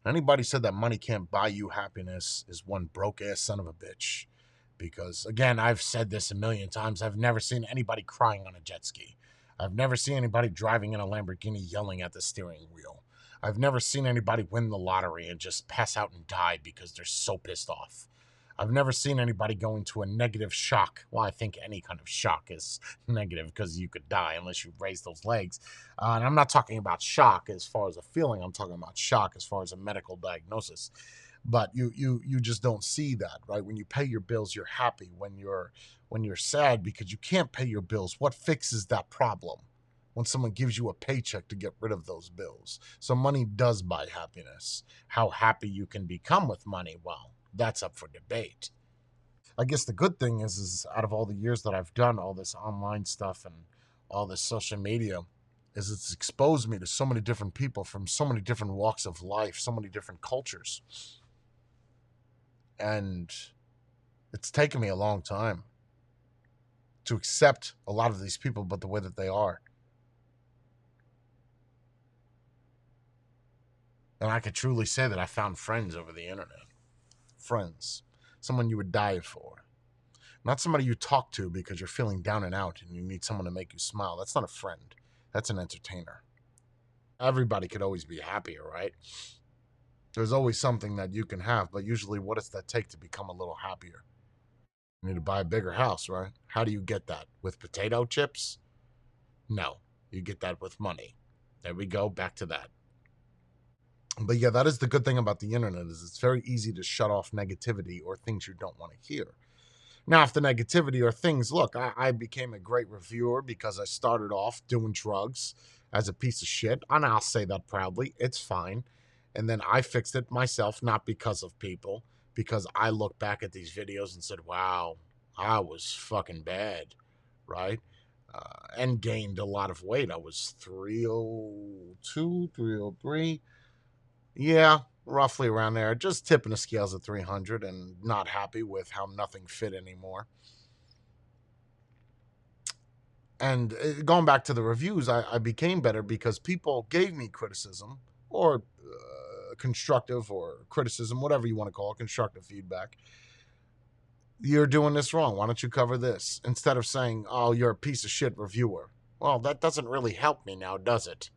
Anybody said that money can't buy you happiness is one broke ass son of a bitch. Because again, I've said this a million times. I've never seen anybody crying on a jet ski. I've never seen anybody driving in a Lamborghini yelling at the steering wheel. I've never seen anybody win the lottery and just pass out and die because they're so pissed off. I've never seen anybody go into a negative shock. Well, I think any kind of shock is negative because you could die unless you raise those legs. And I'm not talking about shock as far as a feeling. I'm talking about shock as far as a medical diagnosis. But you just don't see that, right? When you pay your bills, you're happy. When you're sad because you can't pay your bills, what fixes that problem? When someone gives you a paycheck to get rid of those bills. So money does buy happiness. How happy you can become with money, well, that's up for debate. I guess the good thing is out of all the years that I've done all this online stuff and all this social media, is it's exposed me to so many different people from so many different walks of life, so many different cultures. And it's taken me a long time to accept a lot of these people, but the way that they are. And I could truly say that I found friends over the internet. Friends. Someone you would die for. Not somebody you talk to because you're feeling down and out and you need someone to make you smile. That's not a friend. That's an entertainer. Everybody could always be happier, right? There's always something that you can have, but usually what does that take to become a little happier? You need to buy a bigger house, right? How do you get that? With potato chips? No. You get that with money. There we go, back to that. But yeah, that is the good thing about the internet is it's very easy to shut off negativity or things you don't want to hear. Now, if the negativity or things, look, I became a great reviewer because I started off doing drugs as a piece of shit, and I'll say that proudly. It's fine. And then I fixed it myself, not because of people, because I look back at these videos and said, wow, I was fucking bad, right? And gained a lot of weight. I was 302, 303. Yeah, roughly around there. Just tipping the scales at 300 and not happy with how nothing fit anymore. And going back to the reviews, I became better because people gave me criticism or constructive or criticism, whatever you want to call it, constructive feedback. You're doing this wrong. Why don't you cover this? Instead of saying, oh, you're a piece of shit reviewer. Well, that doesn't really help me now, does it?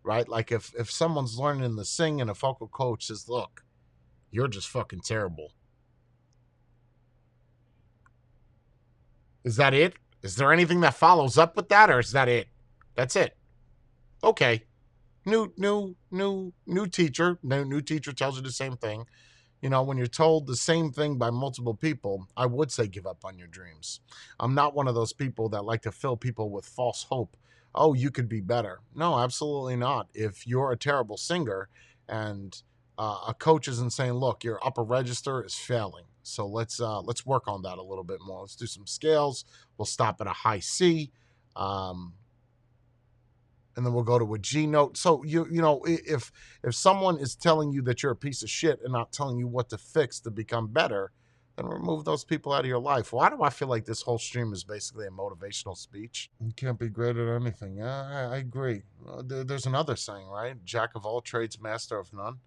Right? Like if someone's learning to sing and a vocal coach says, look, you're just fucking terrible. Is that it? Is there anything that follows up with that, or is that it? That's it. Okay. New teacher. New teacher tells you the same thing. You know, when you're told the same thing by multiple people, I would say give up on your dreams. I'm not one of those people that like to fill people with false hope. Oh, you could be better. No, absolutely not. If you're a terrible singer and a coach isn't saying, look, your upper register is failing. So let's work on that a little bit more. Let's do some scales. We'll stop at a high C. Um, and then we'll go to a G note. So you know if someone is telling you that you're a piece of shit and not telling you what to fix to become better, then remove those people out of your life. Why do I feel like this whole stream is basically a motivational speech? You can't be great at anything. Yeah, I agree. There's another saying, right? Jack of all trades, master of none.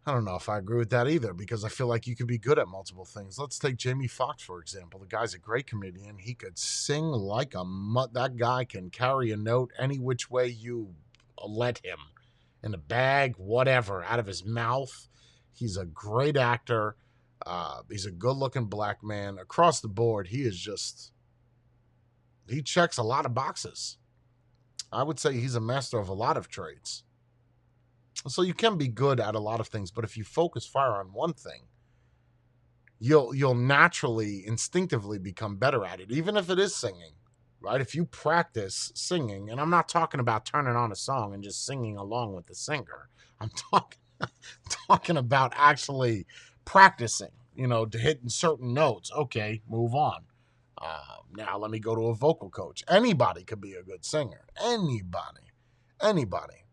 I don't know if I agree with that either because I feel like you could be good at multiple things. Let's take Jamie Foxx, for example. The guy's a great comedian. He could sing like a that guy can carry a note any which way you let him. In a bag, whatever, out of his mouth. He's a great actor. He's a good looking black man. Across the board, he checks a lot of boxes. I would say he's a master of a lot of trades. So you can be good at a lot of things, but if you focus fire on one thing, you'll naturally, instinctively become better at it, even if it is singing, right? If you practice singing, and I'm not talking about turning on a song and just singing along with the singer. I'm talking talking about actually practicing, to hitting certain notes. Okay, move on. Now let me go to a vocal coach. Anybody could be a good singer. Anybody.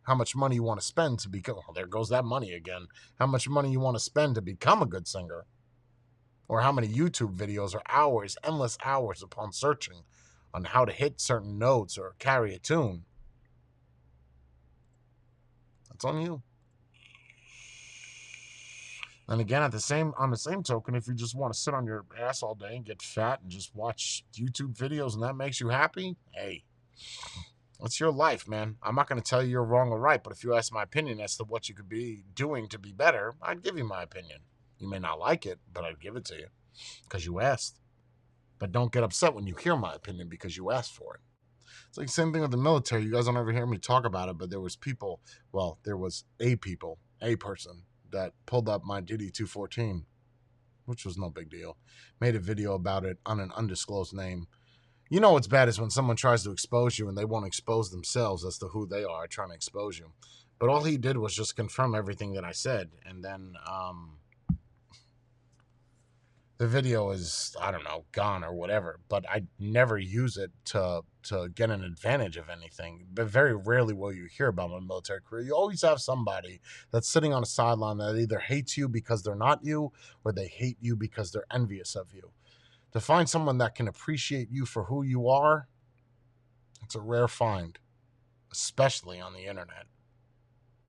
How much money you want to spend to become? Oh, there goes that money again. How much money you want to spend to become a good singer? Or how many YouTube videos or hours, endless hours upon searching on how to hit certain notes or carry a tune? That's on you. And again, on the same token, if you just want to sit on your ass all day and get fat and just watch YouTube videos and that makes you happy, hey, it's your life, man. I'm not going to tell you you're wrong or right, but if you ask my opinion as to what you could be doing to be better, I'd give you my opinion. You may not like it, but I'd give it to you because you asked. But don't get upset when you hear my opinion because you asked for it. It's like the same thing with the military. You guys don't ever hear me talk about it, but there was a person that pulled up my DD-214, which was no big deal, made a video about it on an undisclosed name. You know what's bad is when someone tries to expose you and they won't expose themselves as to who they are trying to expose you. But all he did was just confirm everything that I said. And then the video is, I don't know, gone or whatever. But I never use it to get an advantage of anything. But very rarely will you hear about my military career. You always have somebody that's sitting on a sideline that either hates you because they're not you or they hate you because they're envious of you. To find someone that can appreciate you for who you are, it's a rare find, especially on the internet.